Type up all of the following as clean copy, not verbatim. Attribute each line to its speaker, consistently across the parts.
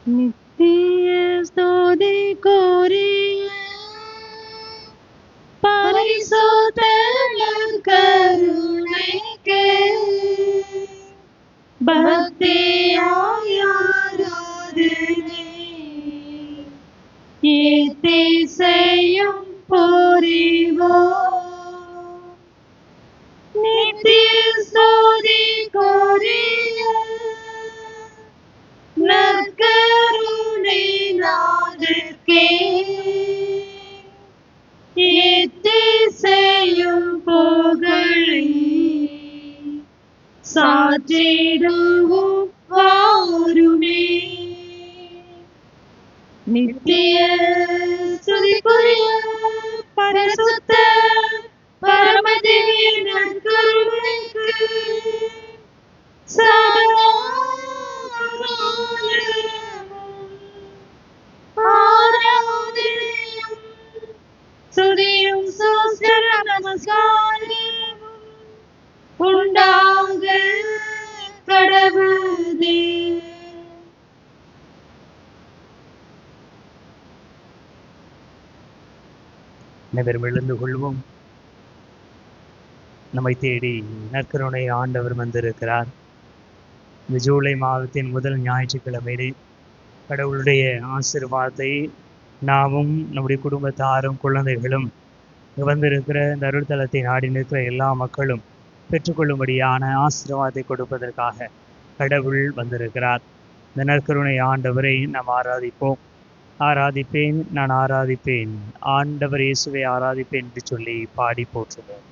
Speaker 1: நித்திய ஸ்துதிக்குரிய பரிசுத்த கருணைக்கு பக்தியாய் ஆராதனை எத்திசையும் புரிவோம். நித்திய ஸ்துதிக்குரிய நற்கருணை நாதர்க்கே எத்திசையும் புகழை சாற்றிடுவோம் வாருமே. நித்திய ஸ்துதிக்குரிய பரிசுத்த பரமதிவ்ய நற்கருணைக்கு சதா ஆராதனையும் துதியும் சோஸ்திர நமஸ்காரமும் உண்டாக கடவுளே.
Speaker 2: அனைவரும் எழுந்து கொள்வோம். நம்மை தேடி நற்கருணை ஆண்டவர் வந்திருக்கிறார். இந்த ஜூலை மாதத்தின் முதல் ஞாயிற்றுக்கிழமையிலே கடவுளுடைய ஆசீர்வாதத்தை நாமும் நம்முடைய குடும்பத்தாரும் குழந்தைகளும் வந்திருக்கிற இந்த அருள்தலத்தை நாடி நிற்கிற எல்லா மக்களும் பெற்றுக்கொள்ளும்படியான ஆசீர்வாதத்தை கொடுப்பதற்காக கடவுள் வந்திருக்கிறார். இந்த நற்கருணை ஆண்டவரை நாம் ஆராதிப்போம். ஆராதிப்பேன், நான் ஆராதிப்பேன், ஆண்டவர் இயேசுவை ஆராதிப்பேன் என்று சொல்லி பாடி போற்றுவோம்.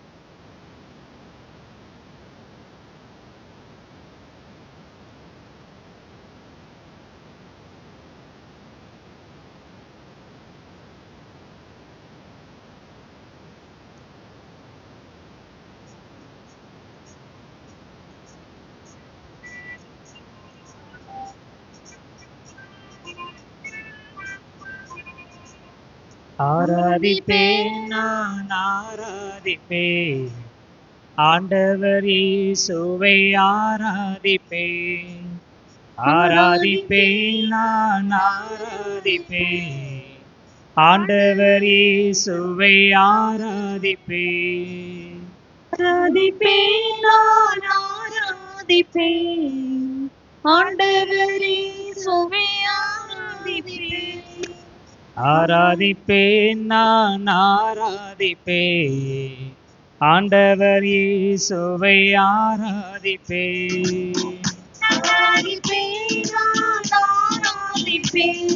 Speaker 2: ஆராதிப்பேன், நான் ஆராதிப்பேன், ஆண்டவர் இயேசுவை ஆராதிப்பேன். ஆராதிப்பேன், நான் ஆராதிப்பேன், ஆண்டவர் இயேசுவை ஆராதிப்பேன்.
Speaker 1: ஆராதிப்பேன், நான் ஆராதிப்பேன், ஆண்டவர் இயேசுவை ஆராதிப்பேன்.
Speaker 2: ஆராதிப்பேன், நான் ஆராதிப்பேன், ஆண்டவர் இயேசுவை ஆராதிப்பேன்.
Speaker 1: ஆராதிப்பேன், நான் ஆராதிப்பேன்,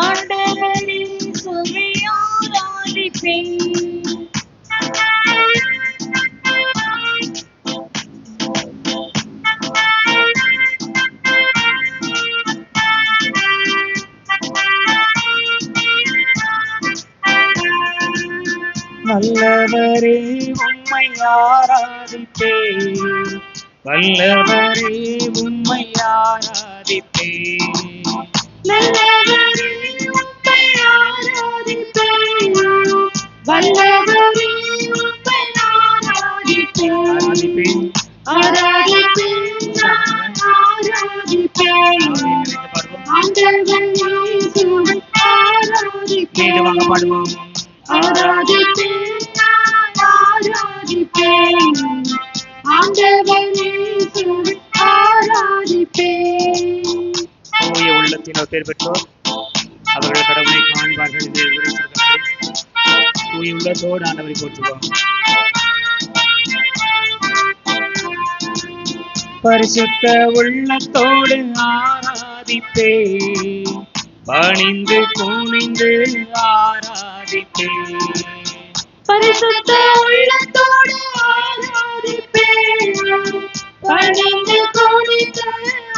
Speaker 1: ஆண்டவர் இயேசுவை ஆராதிப்பேன்.
Speaker 2: வல்லவரே உம்மை ஆராதிப்பேன், வல்லவரே உம்மை ஆராதிப்பேன்.
Speaker 1: நல்லவரே உம்மை ஆராதிப்பேன், வல்லவரே உம்மை ஆராதிப்பேன். ஆராதிப்பேன், நான் ஆராதிப்பேன், ஆண்டவர் இயேசுவை ஆராதிப்பேன்.
Speaker 2: பாடுவோம்.
Speaker 1: ஆராதிப்பேன், நான் ஆராதிப்பேன், ஆண்டவர் இயேசுவை ஆராதிப்பேன்.
Speaker 2: தூய உள்ளத்தினர் பேர் பெற்றோர் அவர்கள் கடவுளை காண்பார்கள் என்று விவரித்திருக்கிறார்கள். தூய உள்ளத்தோடு ஆண்டவரை போற்றுவோம். பரிசுத்த உள்ளத்தோடு ஆராதிப்பேன், பணிந்து குனிந்து ஆராதிப்பேன்.
Speaker 1: பரிசுத்த உள்ளத்தோடு ஆராதிப்பேன், பணிந்து குனிந்து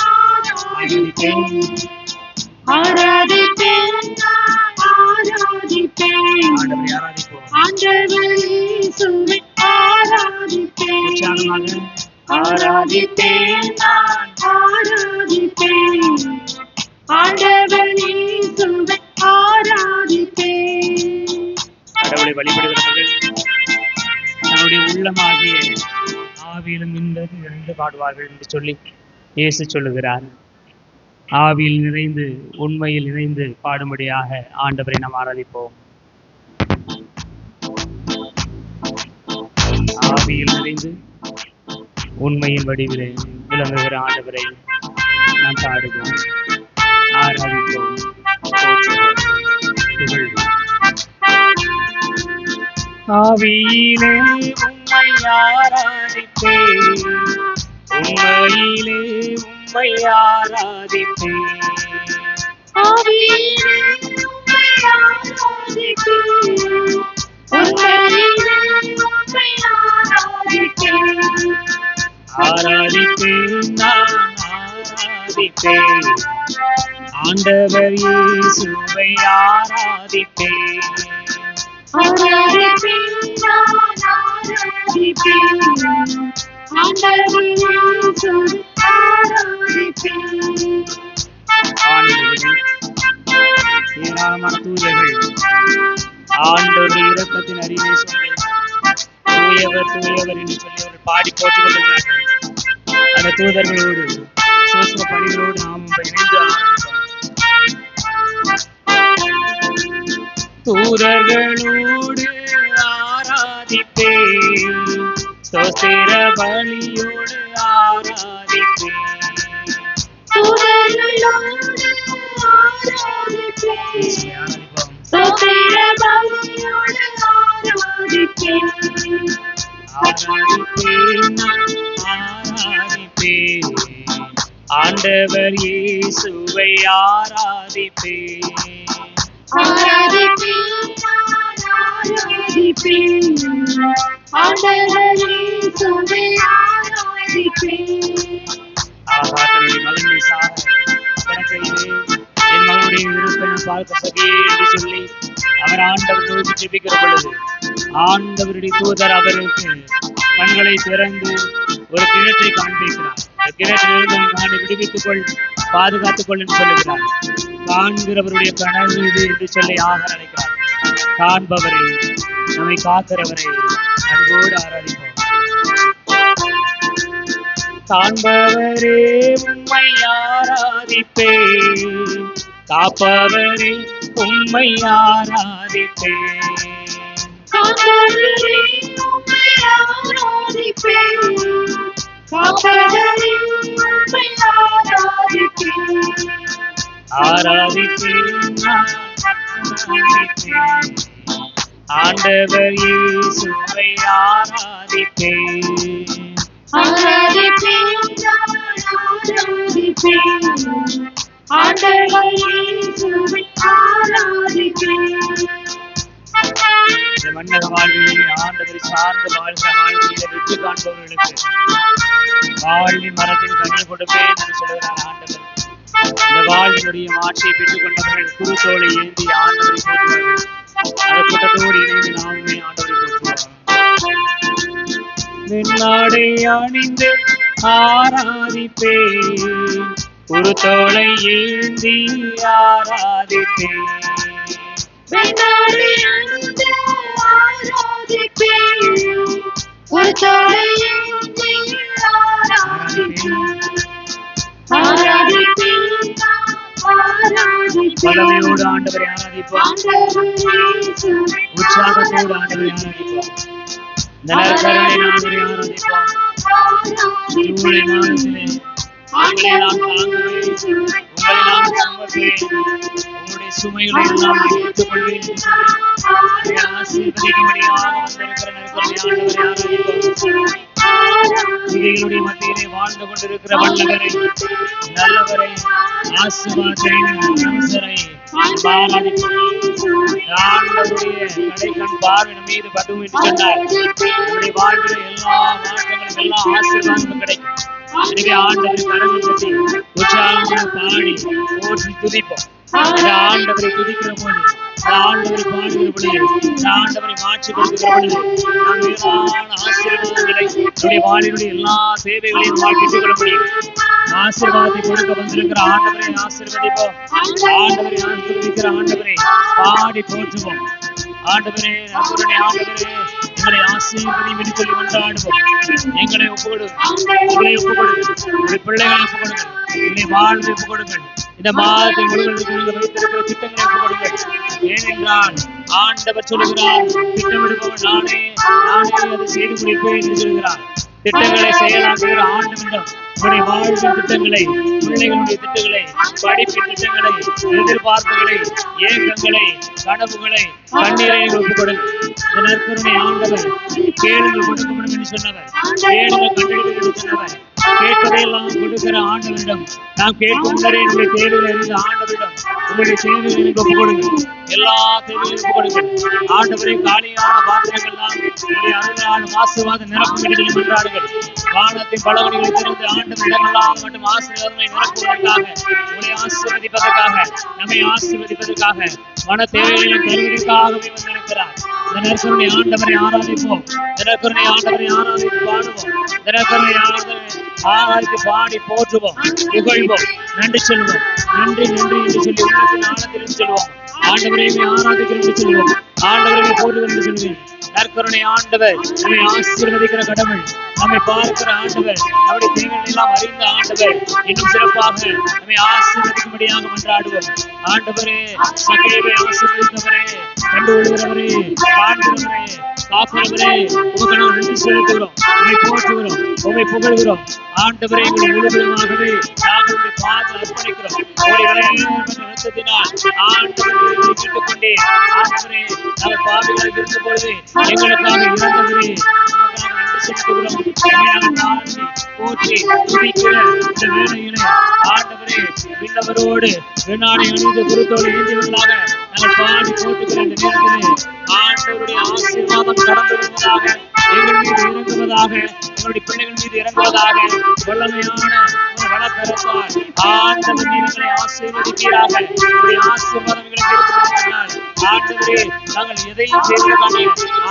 Speaker 1: ஆராதிப்பேன். ஆராதிப்பேன், நான் ஆராதிப்பேன், ஆண்டவர் இயேசுவை ஆராதிப்பேன். ஆராதிப்பேன், நான் ஆராதிப்பேன், ஆண்டவர் இயேசுவை ஆராதிப்பேன்.
Speaker 2: கடவுளை வழிபடுகிறவர்கள் தன்னுடைய உள்ளமாகிய ஆவியிலும் நின்றது இருந்து பாடுவார்கள் என்று சொல்லி இயேசு சொல்லுகிறார். ஆவியில் நிறைந்து உண்மையில் நிறைந்து பாடும்படியாக ஆண்டவரை நாம் ஆராதிப்போம். ஆவியில் நிறைந்து உண்மையின் வடிவிலே விளங்குகிற ஆண்டவரை நாம் பாடுவோம், ஆராதிப்போம், போற்றுவோம், புகழ்வோம். ஆவியிலே உம்மை ஆராதிப்பேன், உண்மையிலே உம்மை ஆராதிப்பேன்.
Speaker 1: ஆவியிலே உம்மை ஆராதிப்பேன், உண்மையிலே உம்மை ஆராதிப்பேன்.
Speaker 2: ஆராதிப்பேன், நான் ஆராதிப்பேன், ஆண்டவர் இயேசுவை ஆராதிப்பேன்.
Speaker 1: ஆராதிப்பேன், நான் ஆராதிப்பேன், ஆண்டவர் இயேசுவை ஆராதிப்பேன்.
Speaker 2: ஏராளமான தூதர்கள் ஆண்டவருடைய இரக்கத்தின் அறிவை சொல்லி தூயவர் தூயவர் என்று சொல்லி அவர்கள் பாடி போட்டுக் கொண்டிருக்கிறார்கள். அந்த தூதர்களோடு சூஸ்ம பணிகளோடு நாம் இணைந்து ஆரம்பிப்போம். தூதர்களோடு ஆராதிப்பேன், ஸ்தோத்திர பலியோடு ஆராதிப்பேன்.
Speaker 1: தூதர்களோடு ஆராதிப்பேன், ஸ்தோத்திர பலியோடு ஆராதிப்பேன்.
Speaker 2: ஆராதிப்பேன், ஆராதிப்பேன், ஆண்டவர் இயேசுவை ஆராதிப்பேன்.
Speaker 1: ஆராதிப்பேன், ஆராதிப்பேன், ஆண்டவர் இயேசுவை ஆராதிப்பேன்.
Speaker 2: தன்னுடைய மகனை சாக கணக்கையிலே என் மகனுடைய விருப்பம் பார்க்க சகியே என்று சொல்லி அவர் ஆண்டவர் நோக்கி ஜெபிக்கிற பொழுது ஆண்டவருடைய தூதர் அவருக்கு கண்களை திறந்து ஒரு கிணற்றை காண்பிக்கிறார். கிணற்றிலிருந்து நானை விடுவித்துக் கொள், பாதுகாத்துக் கொள் என்று சொல்லுகிறார். காண்கிறவருடைய கனவு இது என்று சொல்லி ஆக நினைக்கிறார். காண்பவரை, நம்மை காக்கிறவரை அன்போடு ஆராதிப்போம். காண்பவரே உம்மை ஆராதிப்பேன், காப்பவரே உம்மை ஆராதிப்பேன்.
Speaker 1: காப்பவரே உம்மை ஆராதிப்பேன், காப்பவரே உம்மை ஆராதிப்பேன்.
Speaker 2: ஆராதிப்பேன், ஆராதிப்பேன், ஆண்டவர் இயேசுவை ஆராதிப்பேன்.
Speaker 1: ஆராதிப்பேன், ஆராதிப்பேன், ஆண்டவர் இயேசுவை ஆராதிப்பேன்.
Speaker 2: இந்த மன்னக வாழ்விலே ஆண்டவரை சார்ந்த வாழ்கிற வாழ்க்கையில வெற்றி காண்பவர்களுக்கு வாழ்வின் மரத்தின் கனி கொடுப்பேன் என்று சொல்கிறார் ஆண்டவர். இந்த வாழ்வினுடைய மாற்றியை பெற்றுக் கொண்டவர்கள் குருத்தோலை ஏந்தி ஆண்டவரை போற்றுவார்கள். அந்த கூட்டத்தோடு இணைந்து நாமுமே ஆண்டவரை போற்றுவோம். வெண்ணாடை அணிந்து ஆராதிப்பேன், குருத்தோலை ஏந்தி ஆராதிப்பேன்.
Speaker 1: வெண்ணாடை அணிந்து ஆராதிப்பேன், குருத்தோலை ஏந்தி ஆராதிப்பேன். ஆராதிப்பேன், ஆராதிப்பேன்,
Speaker 2: வல்லமையோடு ஆண்டவரை ஆராதிப்போம். உற்சாகத்தோடு ஆண்டவரை ஆராதிப்போம். இந்த நற்கருணை ஆண்டவரை ஆராதிப்போம். உங்களை நாமத்திலே உங்களை நான் தாங்குவேன், உங்களை நான் சுமப்பேன், உங்களுடைய சுமைகளை எல்லாம் ஏற்றுக்கொள்வேன் என்று சொல்லி ஆசீர்வதிக்கும்படியாக வந்திருக்கிற நற்கருணை ஆண்டவரை ஆராதிப்போம். இவைகளுடைய மத்தியிலே வாழ்ந்து கொண்டிருக்கிற வல்லவரை, நல்லவரை, ஆசீர்வாதரை, அரசரை ஆராதிப்போம். ஆண்டவருடைய கடைக்கண் பார்வையின் மீது படும் என்று சொன்னார். நம்முடைய வாழ்வில் எல்லா மாற்றங்களும் எல்லா ஆசீர்வாதமும் கிடைக்கும். எனவே ஆண்டவரை கரங்கள் கட்டி உற்சாகமாக பாடி போற்றி துதிப்போம். ஆண்டவரை துதிக்கிற போது, ஆண்டவரை பாடுகிற பொழுது, ஆண்டவரை மாற்றிப்படுத்துகிற பொழுது நாம் மேலான ஆசீர்வாதங்களை நம்முடைய வாழ்வினுடைய எல்லா தேவைகளையும் வாழ்க்கையிட்டுக் கொள்ள முடியும். ஆசீர்வாதத்தை கொடுக்க வந்திருக்கிற ஆண்டவரை ஆசீர்வதிப்போம். ஆண்டவரை ஆசீர்வதிக்கிற ஆண்டவரை பாடி போற்றுவோம். ஆண்டவரே, ஆண்டவரே, எங்களை ஆசீர்வதியும் என்று சொல்லி கொண்டாடுவோம். எங்களை ஒப்புக்கொடுங்கள், எங்களை ஒப்புக்கொடுங்கள், உங்களுடைய பிள்ளைகளை ஒப்புக்கொடுங்கள், உங்களுடைய வாழ்வை ஒப்புக்கொடுங்கள். இந்த மாதத்தை முழுவதும் வைத்திருக்கிற திட்டங்களை ஒப்புக்கொடுங்கள். ஏனென்றால் ஆண்டவர் சொல்லுகிறார், திட்டமிடுபவன் நானே, நானே அதை செய்து முடிப்பேன் என்று சொல்கிறார். திட்டங்களை செயலாக்குகிற ஆண்டவரிடம் உங்களுடைய வாழ்வின் திட்டங்களை, பிள்ளைகளுடைய திட்டங்களை, படிப்பின் திட்டங்களை, எதிர்பார்ப்புகளை, ஏக்கங்களை, கனவுகளை, கண்ணீரை ஒப்புக்கொடுங்கள். நற்கருணை ஆண்டவர் கேளுங்கள் கொடுக்கப்படும் என்று சொன்னவர், கேளுங்கள் கண்டெடுங்கள் என்று சொன்னவர், கேட்பதையெல்லாம் கொடுக்கிற ஆண்டவரிடம் நாம் கேட்கும் முன்னரே நம்முடைய தேவைகளை அறிந்த ஆண்டவரிடம் உங்களுடைய தேவைகளை எனக்கு ஒப்புக்கொடுங்கள். எல்லா தேவைகளையும் ஒப்புக்கொடுங்கள். ஆண்டவரை காலியான பாத்திரங்கள்லாம் உங்களுடைய அருளாலும் ஆசீர்வாத நிரப்பும் என்று என்றார்கள். வானத்தின் பலவடிகளை திறந்து ஆண்டவர் இடமெல்லாம் மற்றும் ஆசீர்வாதங்களை நிரப்புவதற்காக, உங்களை ஆசீர்வதிப்பதற்காக, நம்மை ஆசீர்வதிப்பதற்காக, மன தேவைகளை தருவதற்காகவே வந்திருக்கிறார். தினக்கருணை ஆண்டவரை ஆராதிப்போம், தினக்கருணை ஆண்டவரை ஆராதித்து பாடுவோம், தினக்கருணை ஆராதித்து பாடி போற்றுவோம், புகழ்வோம், நன்றி சொல்லுவோம். நன்றி நன்றி என்று சொல்லி உள்ளத்தின் ஆழத்திலும் சொல்லுவோம். ஆண்டவரை ஆராதிக்கிறோம் என்று சொல்லுவோம், ஆண்டவரை போற்றுவோம் என்று சொல்லுவேன். நற்கருணை ஆண்டவர் நம்மை ஆசீர்வதிக்கிற கடவுள், நம்மை பார்க்கிற ஆண்டவர், நம்முடைய தேவைகள் எல்லாம் அறிந்த ஆண்டவர், இன்னும் சிறப்பாக நம்மை ஆசீர்வதிக்கும்படியாக மன்றாடுவோம். ஆண்டவரே, சகேவை ஆசீர்வதித்தவரே, கண்டுகொள்கிறவரே, காண்கிறவரே, காக்கிறவரே, உமக்கு நாம் நன்றி செலுத்துகிறோம், உண்மை போற்றுகிறோம், உண்மை புகழ்கிறோம். ஆண்டவரை உங்களை முழுவதுமாகவே நாங்கள் உடைய பாதத்தில் அர்ப்பணிக்கிறோம். உங்களுடைய ரத்தத்தினால் ஆண்டவரை கேட்டுக் கொண்டே, ஆண்டவரே, நாங்கள் பாவிகளாக இருந்த பொழுது எங்களுக்காக இறந்தவரே, போற்றி துதிக்கிற இந்த வேளையிலே ஆண்டவரே, விண்ணவரோடு விண்ணாடை அணிந்து குருத்தோடு ஏந்தியவர்களாக நாங்கள் பாடி போட்டுகிற இந்த நேரத்திலே ஆண்டவருடைய ஆசீர்வாதம் கடந்து வருவதாக, எங்கள் மீது இறங்குவதாக, எங்களுடைய பிள்ளைகள் மீது இறங்குவதாக, வல்லமையான வளக்கரத்தால் ஆண்டவர் எங்களை ஆசீர்வதிப்பீராக. உங்களுடைய ஆசீர்வாதம் எங்களுக்கு இருக்கிறால் ஆண்டவரே, நாங்கள் எதையும் செய்வதற்கான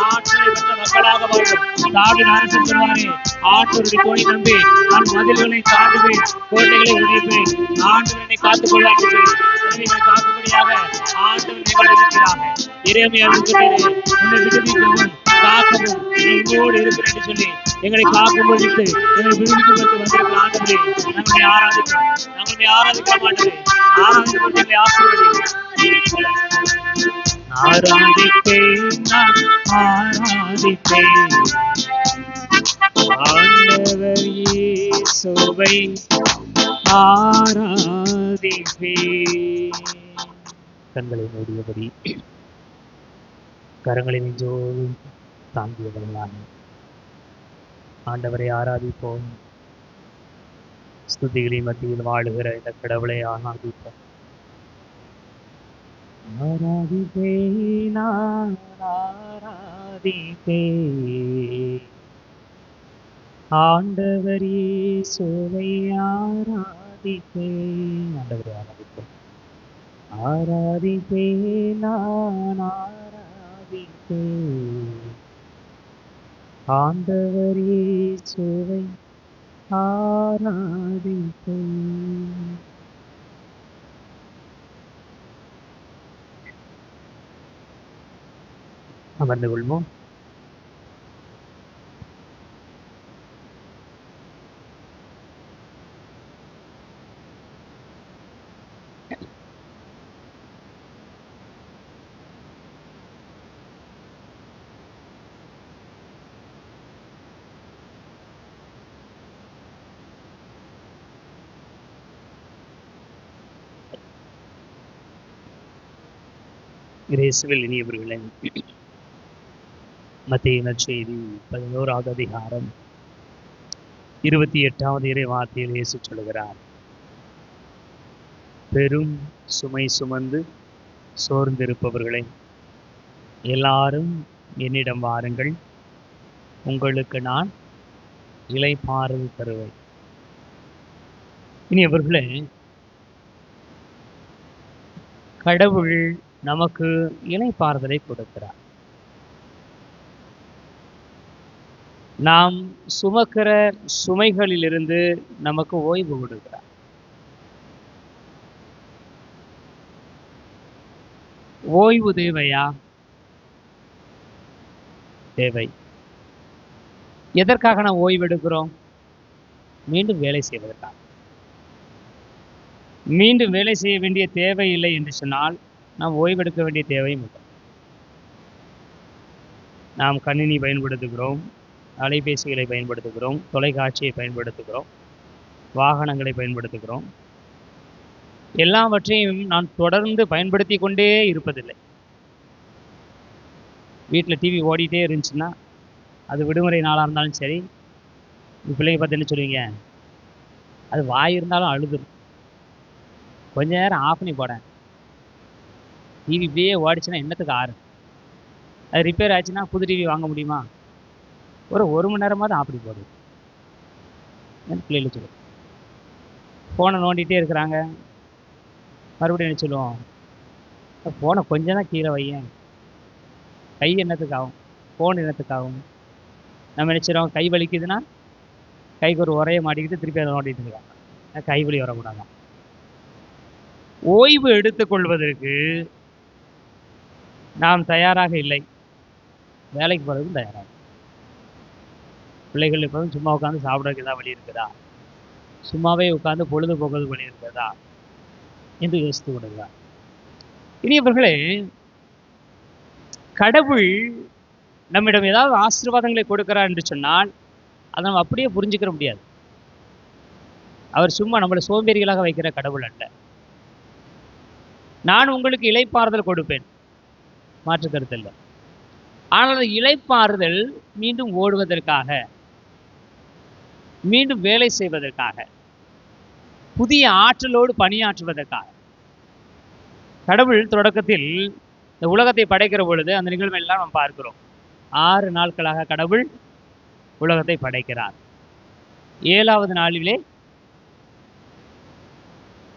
Speaker 2: ஆற்றலை பெற்ற மக்களாக வாழ்வோம். தாவீது அரசன் சொல்வாரே, ஆண்டவருடைய துணை நம்பி நான் மதில்களை தாண்டுவேன், கோட்டைகளை உடைப்பேன், ஆண்டவர் என்னை காத்துக்கொள்வார் என்று எங்களை காக்கும்படியாக ஆண்டவர் எங்களை இருக்கிறாங்க. இறைமையா இருக்கிறேன், உன்னை விடுவிக்கவும் காக்கவும் உங்களோடு இருக்கிறேன் என்று சொல்லி எங்களை காக்கும்போது எங்களை விடுவிக்கும்போது வந்திருக்கிற ஆண்டவரே, நாங்கள் ஆராதிக்கிறோம், நாங்கள் ஆராதிக்க மாட்டோம், ஆராதிக்கப்பட்டு எங்களை ஆசீர்வதிக்கிறோம். ஆராதிப்பேன், நான் ஆராதிப்பேன் ஆண்டவர் இயேசுவை ஆராதிப்பேன். கண்களை மூடியபடி கரங்களை நெஞ்சோடு தாங்கியவர்களாக ஆண்டவரை ஆராதிப்போம். ஸ்துதிகளின் மத்தியில் வாழுகிற இந்த கடவுளை ஆராதிப்போம். ஆராதிப்பேன், ஆராதிப்பேன் ஆண்டவர் இயேசுவை ஆராதிப்பேன். ஆண்டவரை ஆராதிப்போம். ஆராதிப்பேன், நான் ஆராதிப்பேன் ஆண்டவர் இயேசுவை ஆராதிப்பேன். அமர்ந்து கொள்வோம். இயேசுவில் இனியவர்களே, மத்தேயு நற்செய்தி 11வது அதிகாரம் 28வது இறை வார்த்தையில் இயேசு சொல்கிறார், பெரும் சுமை சுமந்து சோர்ந்திருப்பவர்களே, எல்லாரும் என்னிடம் வாருங்கள், உங்களுக்கு நான் இளைப்பாறுதல் தருவேன். இனியவர்களே, கடவுள் நமக்கு இளைப்பாறுதலை கொடுக்கிறார். நாம் சுமக்கிற சுமைகளிலிருந்து நமக்கு ஓய்வு கொடுக்கிறார். ஓய்வு தேவையா? தேவை. எதற்காக நாம் ஓய்வு எடுக்கிறோம்? மீண்டும் வேலை செய்வதற்காக. மீண்டும் வேலை செய்ய வேண்டிய தேவை இல்லை என்று சொன்னால் நாம் ஓய்வெடுக்க வேண்டிய தேவையும் இல்லை. நாம் கணினி பயன்படுத்துகிறோம், அலைபேசிகளை பயன்படுத்துகிறோம், தொலைக்காட்சியை பயன்படுத்துகிறோம், வாகனங்களை பயன்படுத்துகிறோம். எல்லாவற்றையும் நான் தொடர்ந்து பயன்படுத்தி கொண்டே இருப்பதில்லை. வீட்டில் டிவி ஓடிட்டே இருந்துச்சுன்னா, அது விடுமுறை நாளாக இருந்தாலும் சரி, பிள்ளைங்க பார்த்து என்ன சொல்லுவீங்க? அது வாய் இருந்தாலும் அழுதுடும். கொஞ்ச நேரம் ஆஃப் பண்ணி போடேன். டிவி இப்படியே ஓடிச்சுன்னா என்னத்துக்கு ஆறு? அது ரிப்பேர் ஆச்சுன்னா புது டிவி வாங்க முடியுமா? ஒரு மணி நேரமாவது ஆஃப் பண்ணி போடுது. பிள்ளைகள் சொல்லுவோம். ஃபோனை நோண்டிகிட்டே இருக்கிறாங்க. மறுபடியும் என்ன சொல்லுவோம்? ஃபோனை கொஞ்சம் தான் கீழே வையேன். கை என்னத்துக்கு ஆகும்? ஃபோன் என்னத்துக்கு ஆகும்? நம்ம நினச்சிடும் கை வலிக்குதுன்னா கைக்கு ஒரு உரையை மாட்டிக்கிட்டு திருப்பி அதை நோண்டிட்டு இருக்காங்க. கை வலி வரக்கூடாது. ஓய்வு எடுத்துக்கொள்வதற்கு நாம் தயாராக இல்லை. வேலைக்கு போகிறதுக்கும் தயாராக. பிள்ளைகள் எப்போதும் சும்மா உட்காந்து சாப்பிட்றதுக்கு ஏதாவது வழி இருக்குதா? சும்மாவே உட்காந்து பொழுதுபோக்குறது வழி இருக்கிறதா என்று யோசித்து விடுகிறார். இனியவர்களே, கடவுள் நம்மிடம் ஏதாவது ஆசீர்வாதங்களை கொடுக்கிறார் என்று சொன்னால் அதை நம்ம அப்படியே புரிஞ்சுக்கிற முடியாது. அவர் சும்மா நம்மளை சோம்பேறிகளாக வைக்கிற கடவுள் அல்ல. நான் உங்களுக்கு இளைப்பாறுதல் கொடுப்பேன், மாற்று கருத்து இல்லை. ஆனால் அந்த இளைப்பாறுதல் மீண்டும் ஓடுவதற்காக, மீண்டும் வேலை செய்வதற்காக, புதிய ஆற்றலோடு பணியாற்றுவதற்காக. கடவுள் தொடக்கத்தில் இந்த உலகத்தை படைக்கிற பொழுது அந்த நிகழ்வெல்லாம் நாம் பார்க்கிறோம். 6 நாட்களாக கடவுள் உலகத்தை படைக்கிறார். 7வது நாளிலே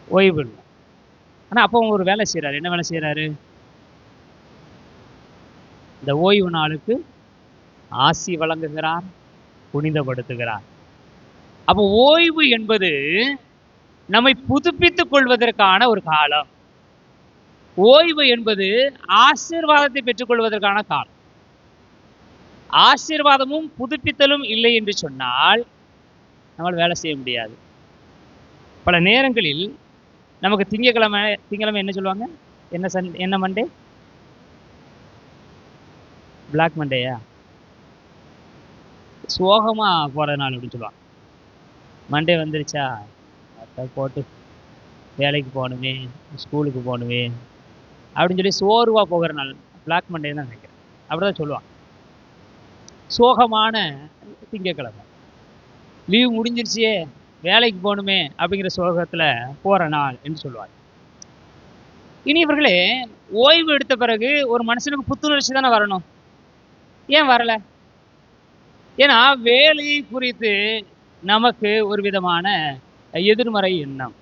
Speaker 2: ஓய்வு. ஆனால் அப்போ ஒரு வேலை செய்கிறார். என்ன வேலை செய்கிறாரு? இந்த ஓய்வு நாளுக்கு ஆசி வழங்குகிறார், புனிதப்படுத்துகிறார். அப்போ ஓய்வு என்பது நம்மை புதுப்பித்துக் கொள்வதற்கான ஒரு காலம். ஓய்வு என்பது ஆசீர்வாதத்தை பெற்றுக்கொள்வதற்கான காலம். ஆசீர்வாதமும் புதுப்பித்தலும் இல்லை என்று சொன்னால் நம்மால் வேலை செய்ய முடியாது. பல நேரங்களில் நமக்கு திங்கக்கிழமை என்ன சொல்லுவாங்க? என்ன மண்டே? பிளாக் மண்டேயா? சோகமா போகிற நாள் அப்படின்னு சொல்லுவாங்க. மண்டே வந்துருச்சா, அதை போட்டு வேலைக்கு போகணுமே, ஸ்கூலுக்கு போகணுமே அப்படின்னு சொல்லி சோர்வாக போகிற நாள் பிளாக் மண்டே தான் நினைக்கிறேன். அப்படிதான் சொல்லுவாங்க. சோகமான திங்கக்கிழமை, லீவு முடிஞ்சிருச்சே, வேலைக்கு போகணுமே அப்படிங்கிற சோகத்தில் போகிற நாள் என்று சொல்லுவாங்க. இனி இவர்களே, ஓய்வு எடுத்த பிறகு ஒரு மனுஷனுக்கு புத்துணர்ச்சி தானே வரணும். ஏன் வரல? ஏன்னா வேலை குறித்து நமக்கு ஒரு விதமான எதிர்மறை எண்ணம்.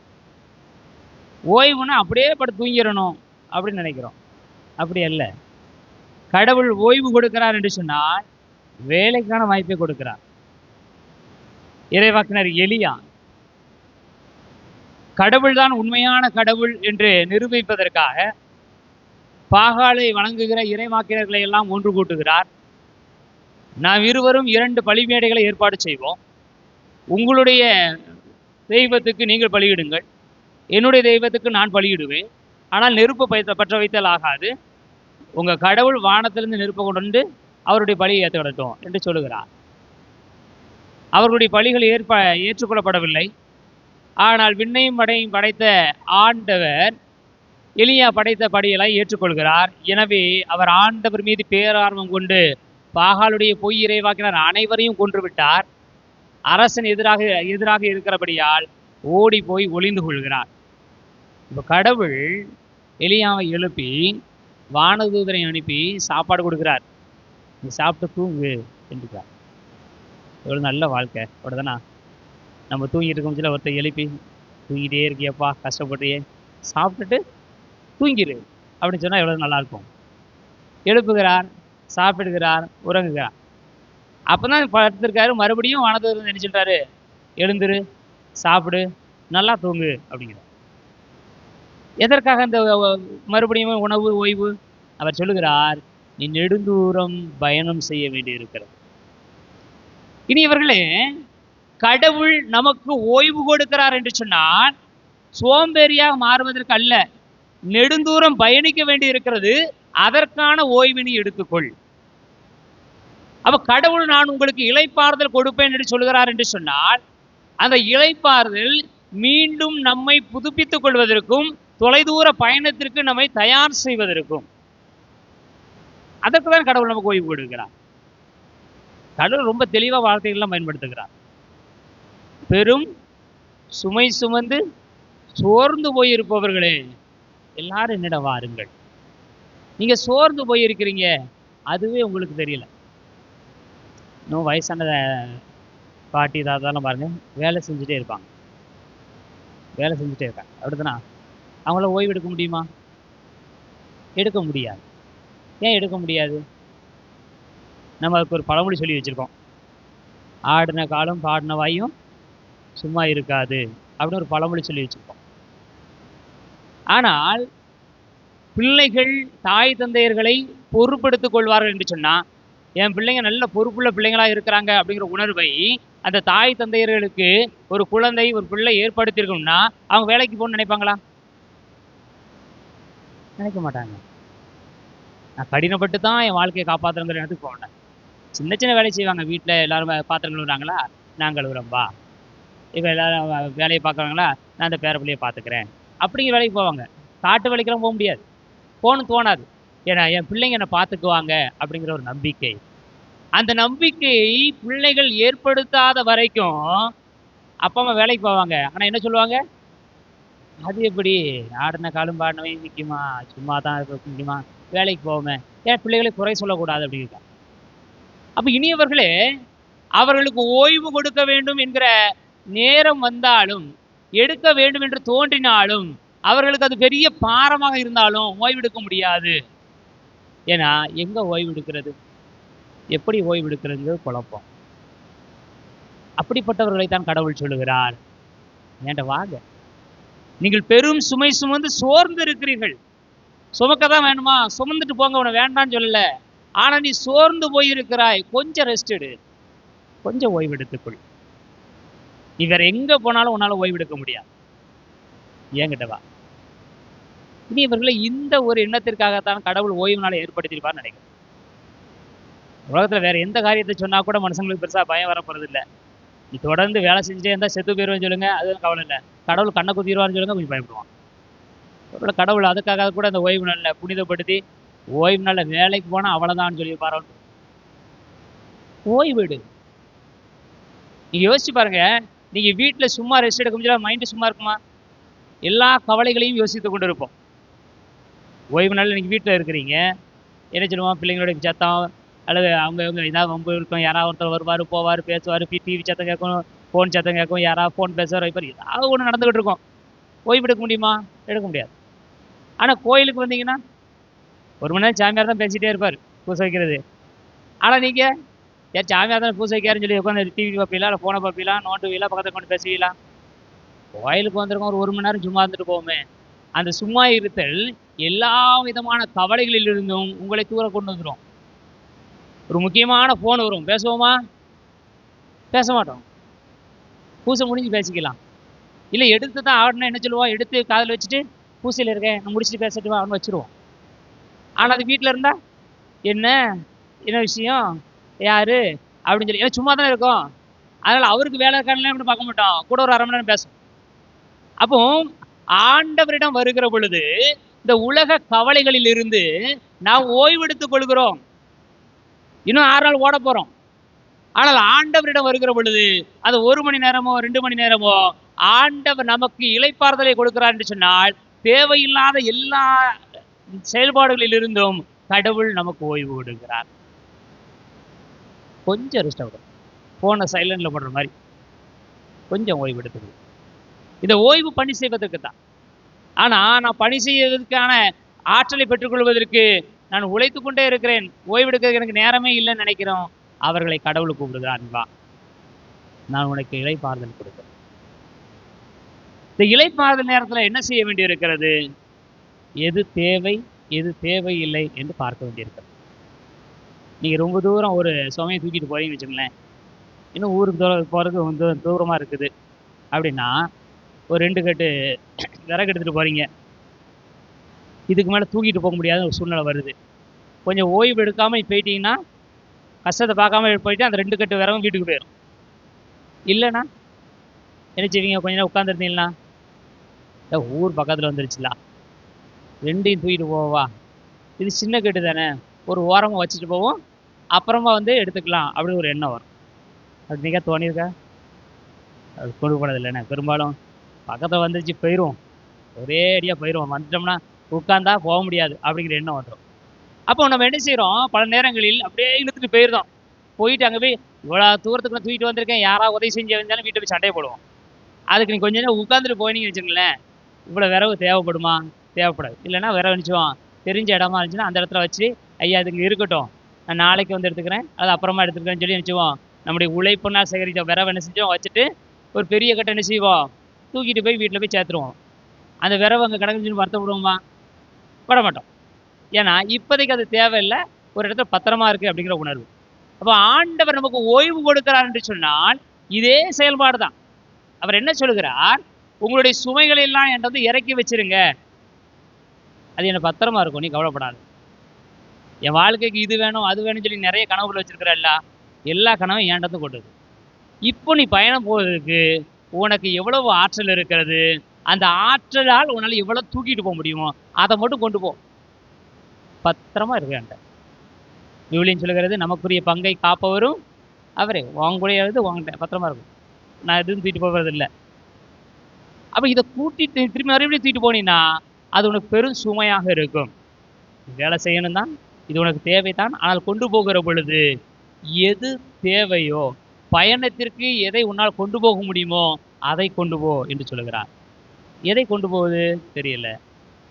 Speaker 2: ஓய்வுனா அப்படியே படுத்து தூங்கிடணும் அப்படின்னு நினைக்கிறோம். அப்படி அல்ல. கடவுள் ஓய்வு கொடுக்கிறார் என்று சொன்னால் வேலைக்கான வாய்ப்பை கொடுக்கிறார். இறைவாக்கினர் எலியா கடவுள் தான் உண்மையான கடவுள் என்று நிரூபிப்பதற்காக பாகாலை வணங்குகிற இறைவாக்கினர்களை எல்லாம் ஒன்று கூட்டுகிறார். நாம் இருவரும் 2 பலிமேடைகளை ஏற்பாடு செய்வோம். உங்களுடைய தெய்வத்துக்கு நீங்கள் பலியிடுங்கள், என்னுடைய தெய்வத்துக்கு நான் பலியிடுவேன். ஆனால் நெருப்பு பற்ற வைத்தல் ஆகாது. உங்கள் கடவுள் வானத்திலிருந்து நெருப்பை கொண்டு வந்து அவருடைய பலியை ஏற்றுக்கொள்ளட்டும் என்று சொல்லுகிறார். அவர்களுடைய பலிகள் ஏற்றுக்கொள்ளப்படவில்லை. ஆனால் விண்ணையும் மடையும் படைத்த ஆண்டவர் எலியா படைத்த படிகளை ஏற்றுக்கொள்கிறார். எனவே அவர் ஆண்டவர் மீது பேரார்வம் கொண்டு பாகாலுடைய பொய் இறைவாக்கினர் அனைவரையும் கொன்றுவிட்டார். அரசன் எதிராக இருக்கிறபடியால் ஓடி போய் ஒளிந்து கொள்கிறார். இப்போ கடவுள் எலியாவை எழுப்பி வானதூதரை அனுப்பி சாப்பாடு கொடுக்கிறார். நீ சாப்பிட்டு தூங்கு என்றார். எவ்வளோ நல்ல வாழ்க்கை அப்படிதானா? நம்ம தூங்கிட்டு இருக்கும் சில ஒருத்தர் எழுப்பி தூங்கிட்டே இருக்கியப்பா, கஷ்டப்பட்டியே, சாப்பிட்டுட்டு தூங்கிடு அப்படின்னு சொன்னால் எவ்வளோ நல்லாயிருக்கும். எழுப்புகிறார், சாப்பிடுகிறார், உறங்குகிறார். அப்போ தான் படுத்திருக்காரு. மறுபடியும் வானதூதர் என்ன சொல்றாரு? எழுந்துரு, சாப்பிடு, நல்லா தூங்கு அப்படிங்கிறார். எதற்காக இந்த மறுபடியும் உணவு, ஓய்வு? அவர் சொல்லுகிறார், நீ நெடுந்தூரம் பயணம் செய்ய வேண்டி இருக்கிறது. இனியவர்களே, கடவுள் நமக்கு ஓய்வு கொடுக்கிறார் என்று சொன்னால் சோம்பேறியாக மாறுவதற்கு அல்ல. நெடுந்தூரம் பயணிக்க வேண்டி இருக்கிறது, அதற்கான ஓய்வினை எடுத்துக்கொள். அப்ப கடவுள் நான் உங்களுக்கு இளைப்பாறுதல் கொடுப்பேன் என்று சொல்கிறார் என்று சொன்னால் அந்த இளைப்பாறுதல் மீண்டும் நம்மை புதுப்பித்துக் கொள்வதற்கும் தொலைதூர பயணத்திற்கு நம்மை தயார் செய்வதற்கும், அதற்கு தான் கடவுள் நமக்கு ஓய்வு கொடுக்கிறார். கடவுள் ரொம்ப தெளிவா வார்த்தைகள்லாம் பயன்படுத்துகிறார். பெரும் சுமை சுமந்து சோர்ந்து போயிருப்பவர்களே எல்லாரும் என்னிடம் வாருங்கள். நீங்க சோர்ந்து போயிருக்கிறீங்க, அதுவே உங்களுக்கு தெரியல. இன்னும் வயசான பாட்டி தாத்தாலாம் பாருங்க, வேலை செஞ்சுட்டே இருப்பாங்க, வேலை செஞ்சுட்டே இருக்காங்க. அப்படித்தானா? அவங்கள ஓய்வு எடுக்க முடியுமா? எடுக்க முடியாது. ஏன் எடுக்க முடியாது? நம்ம அதுக்கு ஒரு பழமொழி சொல்லி வச்சிருக்கோம், ஆடின காலம் பாடின வாயும் சும்மா இருக்காது அப்படின்னு ஒரு பழமொழி சொல்லி வச்சிருக்கோம். ஆனால் பிள்ளைகள் தாய் தந்தையர்களை பொறுப்படுத்திக் கொள்வார்கள் என்று சொன்னா, என் பிள்ளைங்க நல்ல பொறுப்புள்ள பிள்ளைங்களா இருக்கிறாங்க அப்படிங்கிற உணர்வை அந்த தாய் தந்தையர்களுக்கு ஒரு குழந்தை ஒரு பிள்ளை ஏற்படுத்தியிருக்கணும்னா அவங்க வேலைக்கு போகணும்னு நினைப்பாங்களா? நினைக்க மாட்டாங்க. நான் கடினப்பட்டு தான் என் வாழ்க்கையை காப்பாற்றுங்கிற இடத்துக்கு போனேன். சின்ன சின்ன வேலை செய்வாங்க, வீட்டில் எல்லாரும் பாத்திரம் கழுவுறாங்களா, நான் கழுவுறேன்பா. இப்போ எல்லாரும் வேலையை பார்க்குறாங்களா, நான் அந்த பேர பிள்ளையை பார்த்துக்கிறேன் அப்படிங்கிற வேலைக்கு போவாங்க. காட்டு வேலைக்கெல்லாம் போக முடியாது, போகணும்னு தோணாது. ஏன்னா என் பிள்ளைங்க என்னை பார்த்துக்குவாங்க அப்படிங்கிற ஒரு நம்பிக்கை. அந்த நம்பிக்கையை பிள்ளைகள் ஏற்படுத்தாத வரைக்கும் அப்பா அம்மா வேலைக்கு போவாங்க. ஆனால் என்ன சொல்லுவாங்க, அது எப்படி ஆடின காலும் பாடினவே நிற்குமா, சும்மா தான் இருக்க முடியுமா, வேலைக்கு போவோமே, ஏன் பிள்ளைகளை குறை சொல்லக்கூடாது அப்படிங்கிறா. அப்போ இனியவர்களே, அவர்களுக்கு ஓய்வு கொடுக்க வேண்டும் என்கிற நேரம் வந்தாலும் எடுக்க வேண்டும் என்று தோன்றினாலும் அவர்களுக்கு அது பெரிய பாரமாக இருந்தாலும் ஓய்வெடுக்க முடியாது. ஏன்னா எங்க ஓய்வெடுக்கிறது, எப்படி ஓய்வெடுக்கிறது குழப்பம். அப்படிப்பட்டவர்களை தான் கடவுள் சொல்லுகிறார், ஏன்ட வாங்க, நீங்கள் பெரும் சுமை சுமந்து சோர்ந்து இருக்கிறீர்கள். சுமக்க தான் வேணுமா, சுமந்துட்டு போங்க, உன வேண்டான்னு சொல்லல. ஆனா நீ சோர்ந்து போயிருக்கிறாய், கொஞ்சம் ரெஸ்ட் எடு, கொஞ்சம் ஓய்வெடுத்துக்கொள். நீ வேற எங்க போனாலும் உன்னால ஓய்வெடுக்க முடியாது, ஏங்கிட்ட வா. இனி இவர்களை இந்த ஒரு எண்ணத்திற்காகத்தான் கடவுள் ஓய்வு நாளை ஏற்படுத்தியிருப்பார்னு நினைக்கிறேன். உலகத்துல வேற எந்த காரியத்தை சொன்னா கூட மனுஷங்களுக்கு பெருசா பயம் வரப்போறது இல்லை. நீ தொடர்ந்து வேலை செஞ்சுட்டே இருந்தா செத்து போயிடுவேன்னு சொல்லுங்க, அதுவும் கவலை இல்லை. கடவுள் கண்ணை குத்திடுவார்னு சொல்லுங்க, கொஞ்சம் பயப்படுவான். கடவுள் அதுக்காக கூட அந்த ஓய்வு நாள்ல புனிதப்படுத்தி ஓய்வு நாள்ல வேலைக்கு போனா அவ்வளவுதான் சொல்லி பாரு. ஓய்வெடு. நீங்க யோசிச்சு பாருங்க, நீங்க வீட்டுல சும்மா ரெஸ்ட் எடுக்க முடியல, மைண்டு சும்மா இருக்குமா? எல்லா கவலைகளையும் யோசித்து கொண்டு இருப்போம். ஓய்வு நாள் நீங்க வீட்டுல இருக்கிறீங்க, என்ன சொல்லுவோம், பிள்ளைங்களுடைய சத்தம் அல்லது அவங்க ஏதாவது வம்பு இருக்கும், யாராவது ஒருத்தர் வருவார் போவார் பேசுவார், டிவி சத்தம் கேட்கும், ஃபோன் சத்தம் கேட்கும், யாராவது ஃபோன் பேசுவார், இப்போ ஏதாவது ஒன்று நடந்துகிட்டு இருக்கும். ஓய்வு எடுக்க முடியுமா? எடுக்க முடியாது. ஆனால் கோயிலுக்கு வந்தீங்கன்னா 1 மணி நேரம் சாமியார் தான் பேசிகிட்டே இருப்பார் பூசை வைக்கிறது. ஆனால் நீங்கள் யார் சாமியார் தான் பூசை வைக்காருன்னு சொல்லி உட்காந்து டிவி பார்ப்பீங்களா, இல்லை ஃபோனை பார்ப்பீங்களா, நோண்டுவீங்களா, பக்கத்தில் கொண்டு பேசுவீங்களா? கோயிலுக்கு வந்திருக்கோம், ஒரு 1 மணி நேரம் சும்மா இருந்துட்டு போவோமே. அந்த சும்மா இருத்தல் எல்லா விதமான கவலைகளிலிருந்தும் உங்களை தூர கொண்டு வந்துடும். ஒரு முக்கியமான ஃபோன் வரும், பேசுவோமா? பேச மாட்டோம். பூசை முடிஞ்சு பேசிக்கலாம். இல்லை எடுத்து தான் ஆடணும், என்ன சொல்லுவோம், எடுத்து காதில் வச்சுட்டு பூசையில் இருக்கேன் நான் முடிச்சுட்டு பேசட்டுமா அவனு வச்சுருவோம். ஆனால் அது வீட்டில் இருந்தால் என்ன என்ன விஷயம், யாரு அப்படின்னு சொல்லி, ஏன்னா சும்மா தானே இருக்கும், அதனால் அவருக்கு வேலை இருக்கானே அப்படி பார்க்க மாட்டோம், கூட ஒரு 1/2 மணி நேரம் பேசும். அப்போ ஆண்டவரிடம் வருகிற பொழுது இந்த உலக கவலைகளில் இருந்து நாம் ஓய்வெடுத்துக் கொள்கிறோம். இன்னும் 6 நாள் ஓட போறோம். ஆனால் ஆண்டவரிடம் வருகிற பொழுது அது 1 மணி நேரமோ 2 மணி நேரமோ ஆண்டவர் நமக்கு இளைப்பாறுதலை கொடுக்கிறார் என்று சொன்னால் தேவையில்லாத எல்லா செயல்பாடுகளில் இருந்தும் கடவுள் நமக்கு ஓய்வு கொடுக்கிறார். கொஞ்சம் ரெஸ்ட் ஆகும், போன சைலண்ட்ல போடுற மாதிரி கொஞ்சம் ஓய்வு எடுத்துக்கணும். இந்த ஓய்வு பணி செய்வதற்கு தான். ஆனா நான் பணி செய்வதற்கான ஆற்றலை பெற்றுக்கொள்வதற்கு நான் உழைத்து கொண்டே இருக்கிறேன், ஓய்வெடுக்கிறதுக்கு எனக்கு நேரமே இல்லைன்னு நினைக்கிறோம். அவர்களை கடவுள் கூப்பிடுகிறார், வா நான் உனக்கு இளைப்பாறுதல் கொடுக்கிறேன். இந்த இளைப்பாறுதல் நேரத்தில் என்ன செய்ய வேண்டி இருக்கிறது, எது தேவை எது தேவையில்லை என்று பார்க்க வேண்டியிருக்கிறது. நீங்க ரொம்ப தூரம் ஒரு சுமையை தூக்கிட்டு போறீங்கன்னு வச்சுங்களேன், இன்னும் ஊருக்கு போகிறதுக்கு வந்து தூரமாக இருக்குது அப்படின்னா ஒரு 2 கட்டு விறகு எடுத்துகிட்டு போகிறீங்க. இதுக்கு மேலே தூக்கிட்டு போக முடியாத ஒரு சூழ்நிலை வருது. கொஞ்சம் ஓய்வு எடுக்காமல் போயிட்டீங்கன்னா, கஷ்டத்தை பார்க்காம போயிட்டு அந்த 2 கட்டு விறகும் வீட்டுக்கு போயிடும். இல்லைன்னா என்ன செய்வீங்க? கொஞ்ச நேரம் உட்காந்துருந்தீங்களா, ஊர் பக்கத்தில் வந்துருச்சுலா, 2யும் தூக்கிட்டு போவா, இது சின்ன கட்டு தானே, ஒரு ஓரமாக வச்சுட்டு போவோம், அப்புறமா வந்து எடுத்துக்கலாம் அப்படின்னு ஒரு எண்ணம் வரும். அது நீங்கள் தோணியிருக்கா? அது கொண்டு போனது இல்லைண்ணே. பெரும்பாலும் பக்கத்தில் வந்துருச்சு போயிடும், ஒரே அடியாக போயிடும், வந்துட்டோம்னா உட்காந்தா போக முடியாது அப்படிங்கிற எண்ணம் வந்துடும். அப்போ நம்ம என்ன செய்கிறோம், பல நேரங்களில் அப்படியே இழுத்துட்டு போயிருந்தோம். போயிட்டு அங்கே போய் இவ்வளோ தூரத்துக்கு நான் தூக்கிட்டு வந்திருக்கேன், யாராவது உதவி செஞ்சு வந்தாலும் வீட்டை போய் சண்டையை போடுவோம். அதுக்கு நீ கொஞ்ச நேரம் உட்காந்துட்டு போனீங்கன்னு வச்சுங்களேன், இவ்வளோ விறகு தேவைப்படுமா? தேவைப்படாது. இல்லைன்னா விறகு நினச்சோம் தெரிஞ்ச இடமா இருந்துச்சுன்னா அந்த இடத்துல வச்சு, ஐயா இதுங்க இருக்கட்டும், நான் நாளைக்கு வந்து எடுத்துக்கிறேன், அது அப்புறமா எடுத்துக்கிறேன்னு சொல்லி நினச்சிவோம். நம்முடைய உழைப்புனா சேகரித்த விறகு என்ன செஞ்சோம் வச்சுட்டு ஒரு பெரிய கட்டை என்ன செய்வோம், தூக்கிட்டு போய் வீட்டில் போய் சேர்த்துருவோம். அந்த விறகு அங்கே கிடக்குன்னு வருத்தப்படுவோமா? பட மாட்டோம். ஏன்னா இப்போதைக்கு அது தேவையில்லை, ஒரு இடத்துல பத்திரமா இருக்குது அப்படிங்கிற உணர்வு. அப்போ ஆண்டவர் நமக்கு ஓய்வு கொடுக்கிறார் என்று சொன்னால் இதே செயல்பாடு தான். அவர் என்ன சொல்லுகிறார், உங்களுடைய சுமைகளை எல்லாம் என்கிட்ட வந்து இறக்கி வச்சிருங்க, அது என்ன பத்திரமா இருக்கும், நீ கவலைப்படாது. என் வாழ்க்கைக்கு இது வேணும் அது வேணும்னு சொல்லி நிறைய கனவுகள் வச்சிருக்கிறல்ல, எல்லா கனவும் என்கிட்ட கொண்டது. இப்போ நீ பயணம் போவதற்கு உனக்கு எவ்வளவு ஆற்றல் இருக்கிறது, அந்த ஆற்றலால் உன்னால் எவ்வளவு தூக்கிட்டு போக முடியுமோ அதை மட்டும் கொண்டு போ, பத்திரமா இருக்கு என்கிட்ட. விவிலியம் சொல்லுகிறது, நமக்குரிய பங்கை காப்பவரும் அவரே, வாங்கக்கூடியது வாங்கிட்டேன், பத்திரமா இருக்கும், நான் எதுவும் தூக்கிட்டு போகிறது இல்லை. அப்போ இதை கூட்டிட்டு திரும்பி மறுபடியும் தூக்கிட்டு போனீங்கன்னா அது உனக்கு பெரும் சுமையாக இருக்கும். வேலை செய்யணும் தான், இது உனக்கு தேவைதான், ஆனால் கொண்டு போகிற பொழுது எது தேவையோ, பயணத்திற்கு எதை உன்னால் கொண்டு போக முடியுமோ அதை கொண்டு போ என்று சொல்லுகிறார். எதை கொண்டு போகுது தெரியல,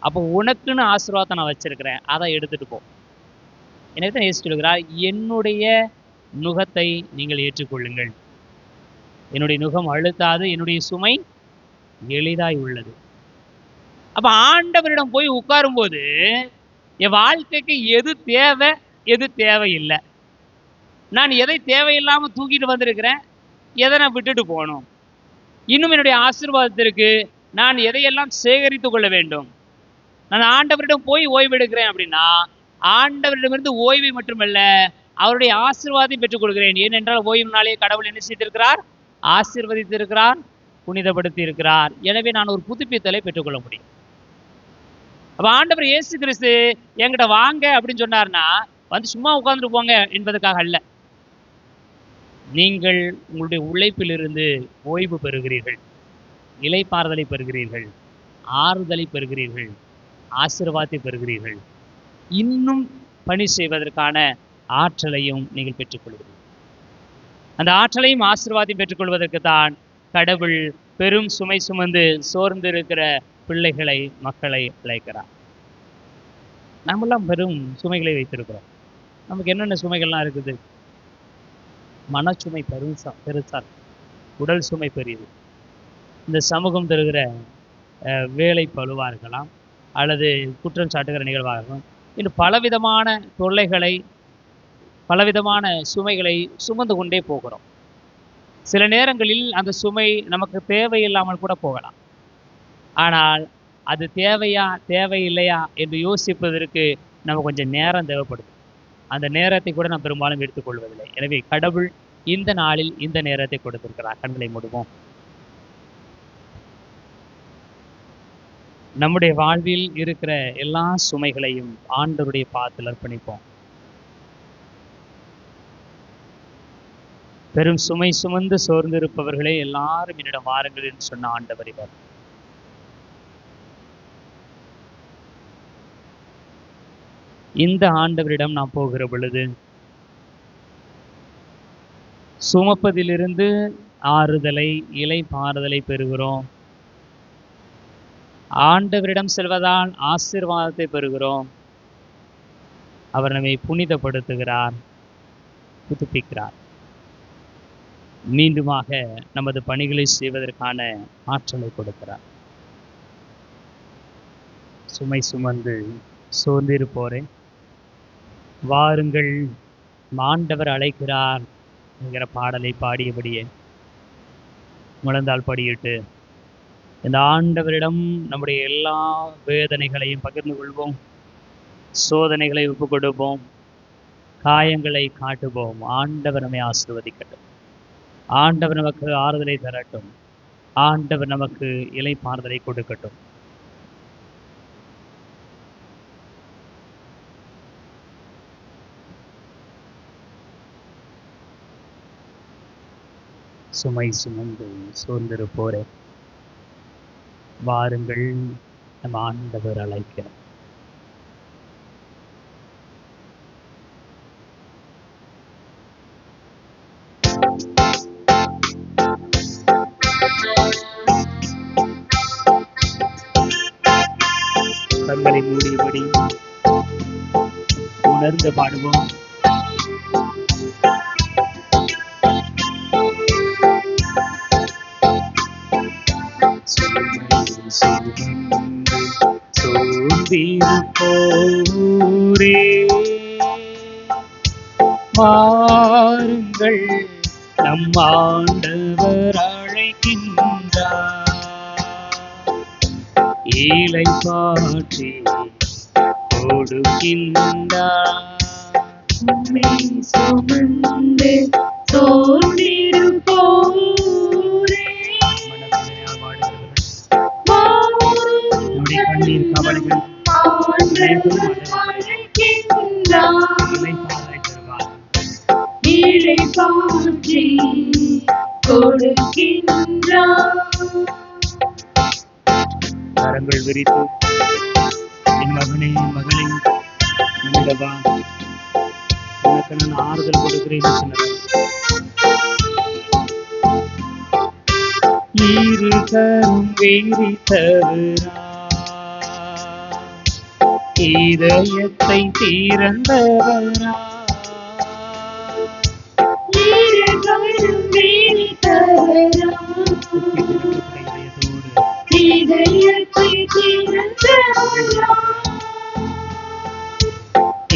Speaker 2: அப்போ உனக்குன்னு ஆசீர்வாதத்தை நான் வச்சிருக்கிறேன், அதை எடுத்துட்டு போ. எனக்கு தான் ஏசு சொல்லுகிறார், என்னுடைய நுகத்தை நீங்கள் ஏற்றுக்கொள்ளுங்கள், என்னுடைய நுகம் அழுத்தாது, என்னுடைய சுமை எளிதாய் உள்ளது. அப்ப ஆண்டவரிடம் போய் உட்காரும் போது என் வாழ்க்கைக்கு எது தேவை எது தேவையில்லை, நான் எதை தேவையில்லாம தூக்கிட்டு வந்திருக்கிறேன், எதை நான் விட்டுட்டு போகணும், இன்னும் என்னுடைய ஆசீர்வாதத்திற்கு நான் எதையெல்லாம் சேகரித்து கொள்ள வேண்டும். நான் ஆண்டவரிடம் போய் ஓய்வு எடுக்கிறேன் அப்படின்னா ஆண்டவரிடமிருந்து ஓய்வை மட்டுமல்ல அவருடைய ஆசீர்வாதத்தை பெற்றுக் கொள்கிறேன். ஏனென்றால் ஓய்வுனாலே கடவுள் என்ன செய்திருக்கிறார், ஆசீர்வதித்திருக்கிறார், புனிதப்படுத்தி இருக்கிறார். எனவே நான் ஒரு புதுப்பித்தலை பெற்றுக்கொள்ள முடியும். அப்ப ஆண்டவர் இயேசு கிறிஸ்து என்கிட்ட வாங்க அப்படின்னு சொன்னார்னா வந்து சும்மா உட்கார்ந்துட்டு போங்க என்பதற்காக அல்ல. நீங்கள் உங்களுடைய உழைப்பிலிருந்து ஓய்வு பெறுகிறீர்கள், இலைப்பாறுதலை பெறுகிறீர்கள், ஆறுதலை பெறுகிறீர்கள், ஆசீர்வாதத்தை பெறுகிறீர்கள், இன்னும் பணி செய்வதற்கான ஆற்றலையும் நீங்கள் பெற்றுக்கொள்கிறீர்கள். அந்த ஆற்றலையும் ஆசீர்வாதத்தையும் பெற்றுக்கொள்வதற்கு தான் கடவுள் பெரும் சுமை சுமந்து சோர்ந்து இருக்கிற பிள்ளைகளை மக்களை அழைக்கிறார். நம்மெல்லாம் பெரும் சுமைகளை வைத்திருக்கிறோம். நமக்கு என்னென்ன சுமைகள்லாம் இருக்குது, மனச்சுமை பெருசா, உடல் சுமை பெரியது, இந்த சமூகம் தருகிற வேலை பழுவாக இருக்கலாம், அல்லது குற்றம் சாட்டுகிற நிகழ்வாக இருக்கும், இன்னும் பலவிதமான தொல்லைகளை பலவிதமான சுமைகளை சுமந்து கொண்டே போகிறோம். சில நேரங்களில் அந்த சுமை நமக்கு தேவையில்லாமல் கூட போகலாம். ஆனால் அது தேவையா தேவையில்லையா என்று யோசிப்பதற்கு நம்ம கொஞ்சம் நேரம் தேவைப்படுது. அந்த நேரத்தை கூட நாம் பெரும்பாலும் எடுத்துக்கொள்வதில்லை. எனவே கடவுள் இந்த நாளில் இந்த நேரத்தை கொடுத்திருக்கிறார். கண்களை மூடுவோம். நம்முடைய வாழ்வில் இருக்கிற எல்லா சுமைகளையும் ஆண்டவருடைய பாதத்தில் அர்ப்பணிப்போம். பெரும் சுமை சுமந்து சோர்ந்து இருப்பவர்களே எல்லாரும் என்னிடம் வாருங்கள் என்று சொன்ன ஆண்டவர் இவர். இந்த ஆண்டவரிடம் நாம் போகிற பொழுது சுமப்பதிலிருந்து ஆறுதலை இலைப்பாறுதலை பெறுகிறோம். ஆண்டவரிடம் செல்வதால் ஆசீர்வாதத்தை பெறுகிறோம். அவர் நம்மை புனிதப்படுத்துகிறார், புதுப்பிக்கிறார், மீண்டுமாக நமது பணிகளை செய்வதற்கான ஆற்றலை கொடுக்கிறார். சுமை சுமந்து சோர்ந்திருப்போரே வாருங்கள், ஆண்டவர் அழைக்கிறார், என்கிற பாடலை பாடியபடியே முழந்தால் படியிட்டு இந்த ஆண்டவரிடம் நம்முடைய எல்லா வேதனைகளையும் பகிர்ந்து கொள்வோம், சோதனைகளை ஒப்பு கொடுப்போம், காயங்களை காட்டுவோம். ஆண்டவர் நம்மை ஆசீர்வதிக்கட்டும். ஆண்டவர் நமக்கு ஆறுதலை தரட்டும். ஆண்டவர் நமக்கு இளைப்பாறுதலை கொடுக்கட்டும். சுமை சுமந்து சோர்ந்திருப்போரே, வாருங்கள், நம் ஆண்டவர் அழைக்கிறார். கண்களை மூடியபடி உணர்ந்து பாடுவோம். சோர்ந்திருப்போரே, வாருங்கள், நம் ஆண்டவர் அழைக்கின்றார். இளைப்பாற்றி கொடுக்கின்றார்.
Speaker 1: சுமந்து சோர்ந்திருப்போரே,
Speaker 2: நம்முடைய கண்ணீர் கவலைகள்
Speaker 1: இளைப்பாற்றி கொடுக்கின்றார்.
Speaker 2: கரங்கள் விரித்து, என் மகனே, மகளே, என்னிடவா, உனக்கு நான் ஆறுதல் கொடுக்கிறேன் சொன்னது. இருகரும் விரித்தவரா, இதயத்தை திறந்தவரா,
Speaker 1: இருகரும் விரித்தவரா, இதயத்தை திறந்தவரா,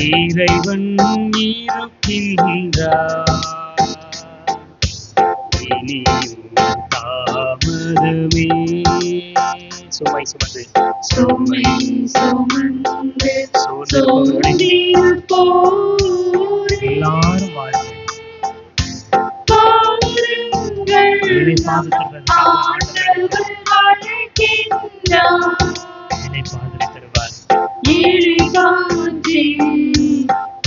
Speaker 2: இறைவன் இருக்கின்றார். இனியும் தாமதமே. சுமை சுமந்து
Speaker 1: சுமை சுமந்து சோர்ந்திருப்போரே,
Speaker 2: எல்லாரும்
Speaker 1: வாருங்கள், ஆண்டவர் அழைக்கின்றார். இளைப்பாற்றி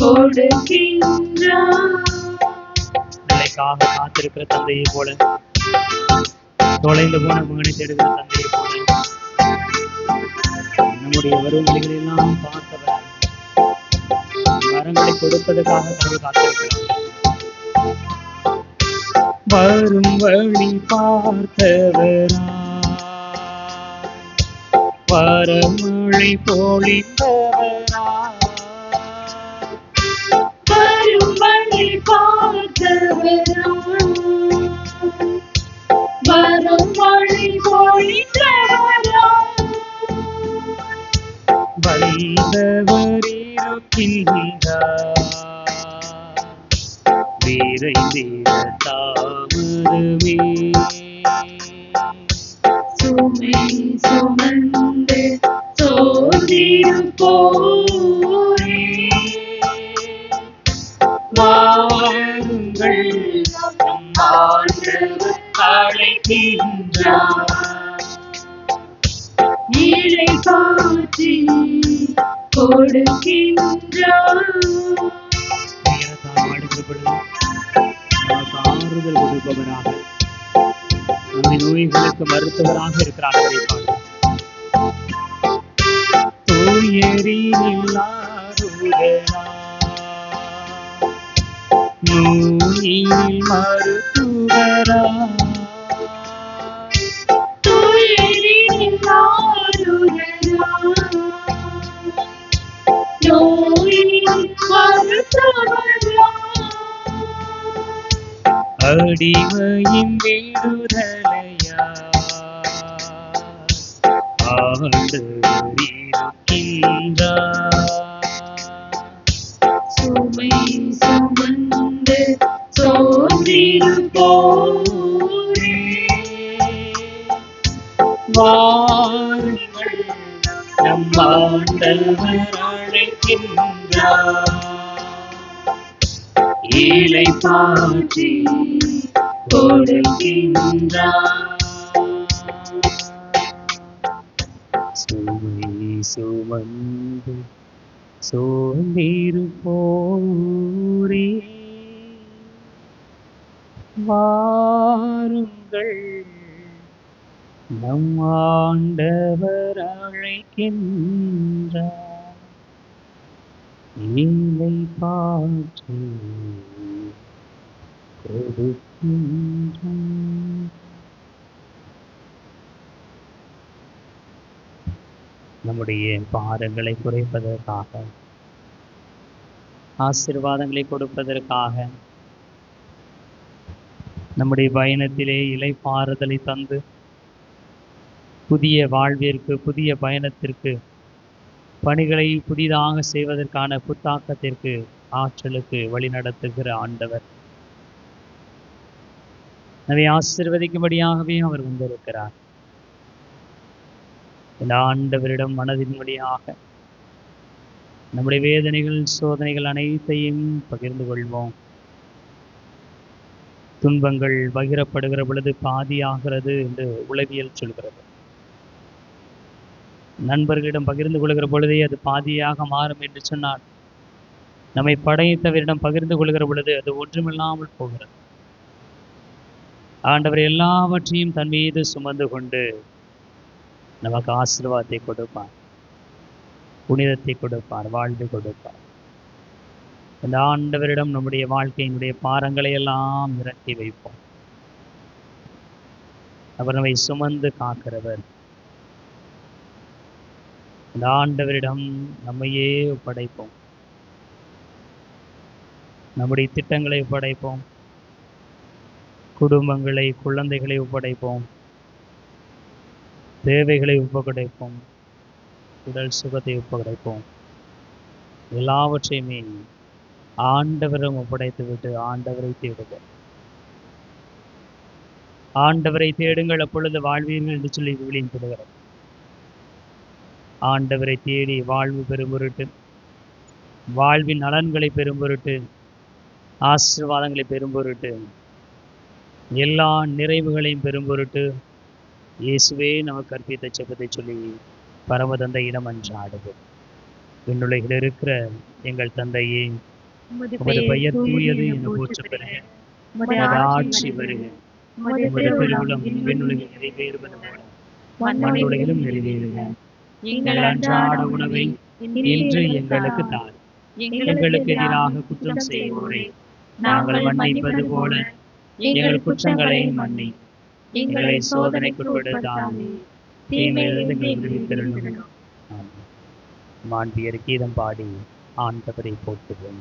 Speaker 1: கொடுக்கின்றார்.
Speaker 2: நிலைக்காக காத்திருக்கிற தந்தையை போல, தொலைந்து போன மகனை தேடுகிற தந்தையை போல, நம்முடைய வரும் வழிகளெல்லாம் பார்த்தவர், வரங்களை கொடுப்பதற்காக கடவுள் காத்திருக்கிறார். வரும் வழி பார்த்தவரா, வரமழை பொழிந்தவரா,
Speaker 1: வரும் வழி பார்த்தவரா, வரும் வழி பொழிந்தவரா,
Speaker 2: வந்தவர் இருக்கின்றார். விரைந்திட தாமதமே.
Speaker 1: சுமை சுமந்து சோர்ந்திருப்போரே,
Speaker 2: வாருங்கள், நம் ஆண்டவர் அழைக்கின்றார்.
Speaker 1: இளைப்பாற்றி கொடுக்கின்றார்.
Speaker 2: நமக்கு ஆறுதல் கொடுப்பவராக, நம்முடைய நோய்களுக்கு மருத்துவராக இருக்கிறார். நோயில் மருத்துவரா, அடிமையின் விடுதலையா, ஆண்டவர் இருக்கின்றார்.
Speaker 1: சுமை சுமந்து சோர்ந்திருப்போரே,
Speaker 2: ஆண்டவர் அழைக்கின்றார். இலை பாற்றி கொடுக்கின்றார். சுமை சுமந்து சோர்ந்திருப்போரே வாருங்கள், நம் ஆண்டவர் அழைக்கின்றார். இலை பாற்றி கொடுக்கின்றார். நம்முடைய பாரங்களை குறைப்பதற்காக, ஆசீர்வாதங்களை கொடுப்பதற்காக, நம்முடைய பயணத்திலே இளைப்பாறுதலை தந்து புதிய வாழ்விற்கு, புதிய பயணத்திற்கு, பணிகளை புதிதாக செய்வதற்கான புத்தாக்கத்திற்கு, ஆற்றலுக்கு வழிநடத்துகிற ஆண்டவர். நம்மை ஆசீர்வதிக்கும்படியாகவே அவர் வந்திருக்கிறார். இந்த ஆண்டவரிடம் மனதின் வழியாக நம்முடைய வேதனைகள், சோதனைகள் அனைத்தையும் பகிர்ந்து கொள்வோம். துன்பங்கள் பகிரப்படுகிற பொழுது பாதியாகிறது என்று உளவியல் சொல்கிறது. நண்பர்களிடம் பகிர்ந்து கொள்கிற பொழுதே அது பாதியாக மாறும் என்று சொன்னார். நம்மை படைத்தவரிடம் பகிர்ந்து கொள்கிற பொழுது அது ஒன்றுமில்லாமல் போகிறது. ஆண்டவர் எல்லாவற்றையும் தன் மீது சுமந்து கொண்டு நமக்கு ஆசீர்வாதத்தை கொடுப்பார், புனிதத்தை கொடுப்பார், வாழ்வை கொடுப்பார். இந்த ஆண்டவரிடம் நம்முடைய வாழ்க்கையினுடைய பாரங்களை எல்லாம் இறக்கி வைப்போம். அவர் நம்மை சுமந்து காக்கிறவர். இந்த ஆண்டவரிடம் நம்மையே ஒப்படைப்போம். நம்முடைய திட்டங்களை ஒப்படைப்போம், குடும்பங்களை, குழந்தைகளை ஒப்படைப்போம், தேவைகளை ஒப்படைப்போம், உடல் சுகத்தை ஒப்படைப்போம். எல்லாவற்றையுமே ஆண்டவரிடம் ஒப்படைத்து விட்டு ஆண்டவரை தேடுங்கள். ஆண்டவரை தேடுங்கள், அப்பொழுது வாழ்வீர்கள் என்று சொல்லி விழியும் பெறுகிறது. ஆண்டவரை தேடி வாழ்வு பெறும் பொருட்டு, வாழ்வின் நலன்களை பெறும் பொருட்டு, ஆசீர்வாதங்களை பெறும் பொருட்டு, எல்லா நிறைவுகளையும் பெறும் பொருட்டு இயேசுவே நமக்கு கற்பித்த செபத்தை சொல்லி பரமதந்தையிடம் அன்றாடுவோம். விண்ணுலகில் இருக்கிற எங்கள் தந்தையே, உமது பெயர் தூயது என போற்ற பெறுக, உமது ஆட்சி வருக, உமது திருவுளம் விண்ணுலகில் நிறைவேறுவது போல மண்ணுலகிலும் நிறைவேறுக. எங்கள் அன்றாட உணவை இன்று எங்களுக்கு தார். எங்களுக்கு எதிராக குற்றம் செய்வோரை நாங்கள் மன்னிப்பது போல எங்கள் குற்றங்களை மன்னி. எங்களை சோதனைக்குட்படுத்தாதே, தீமையிலிருந்து எங்களை விடுவித்தருளும். மாண்பியர் கீதம் பாடி ஆண்டவரை போற்றுவோம்.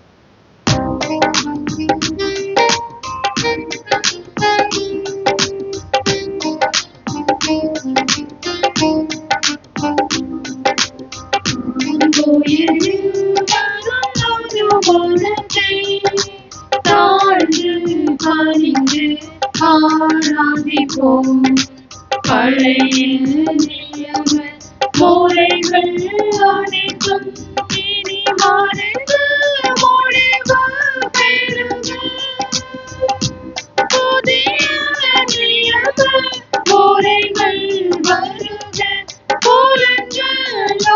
Speaker 1: ஆராதிப்போம். பழைய நியம முறைகள் அனைத்தும் இனி மறைந்து முடிவு பெறுக. புதிய நியம முறைகள் வருக. புலஞ்சலோதி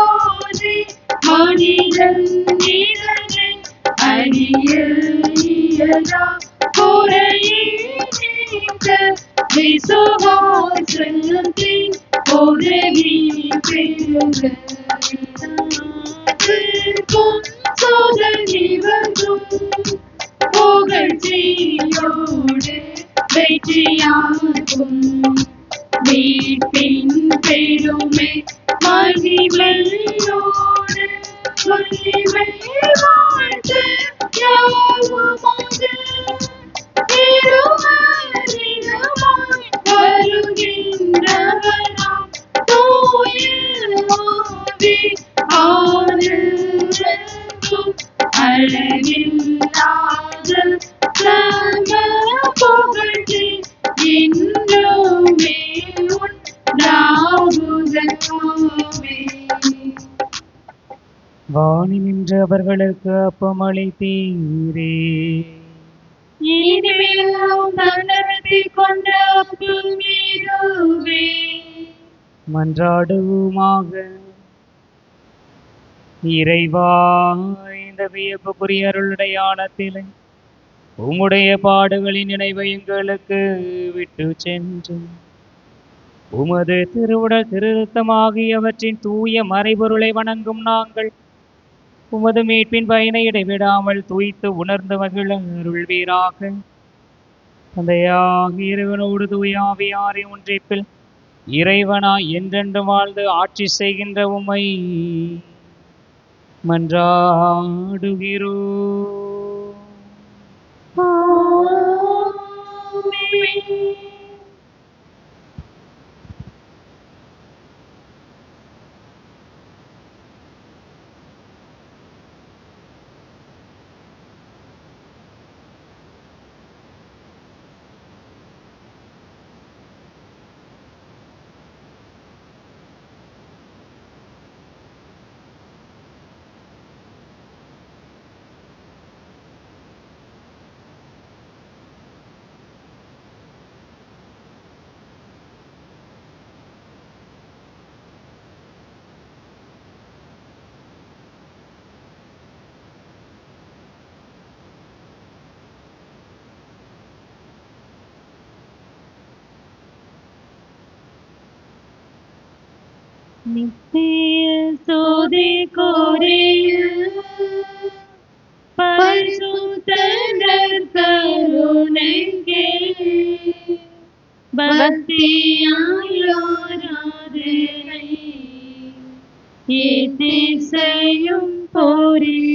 Speaker 1: மனிதன் நிழலை அறிய இயலா குறையை நீக்க விசுவாசத்தின் உதவி பெறுக. சோதனை வரும் புகழ்ச்சியோடு வெற்றியாகும். மீட்பின் பெருமை மகிமையோடு வலிமை வாழ்த்து யாவுமாக திருமணமாய் வருகின்றவராம் தூய ஆவி ஆனந்தம் அளவில்லாத சம புகழ்ச்சி இன்னுமே உண்டாகுதலாமே.
Speaker 2: வானி நின்று அவர்களுக்கு அப்பமளித்தீரே.
Speaker 1: இனிமேலும் தன்னகத்தை கொண்ட அப்பமீதுவே
Speaker 2: மன்றாடுவோமாக. இறைவா, இந்த வியப்புக்குரிய அருளுடையானத்திலே உம்முடைய பாடுகளின் நினைவை எங்களுக்கு விட்டு சென்று உமது திருவுடல் திருத்தமாகியவற்றின் தூய மறைபொருளை வணங்கும் நாங்கள் உமது மீட்பின் பயனை இடைவிடாமல் தூய்த்து உணர்ந்து மகிழ அருள்வீராக. தந்தையாகிய இறைவனோடு தூயாவியாரின் ஒன்றிப்பில் இறைவனாய் என்றென்று வாழ்ந்து ஆட்சி செய்கின்ற உம்மை மன்றாடுகிறோ.
Speaker 1: நித்திய சோதி கோரிய பரிசுத்தர் கருணைக்கே பக்தியாய் ஆராதனை இசையும் போரே.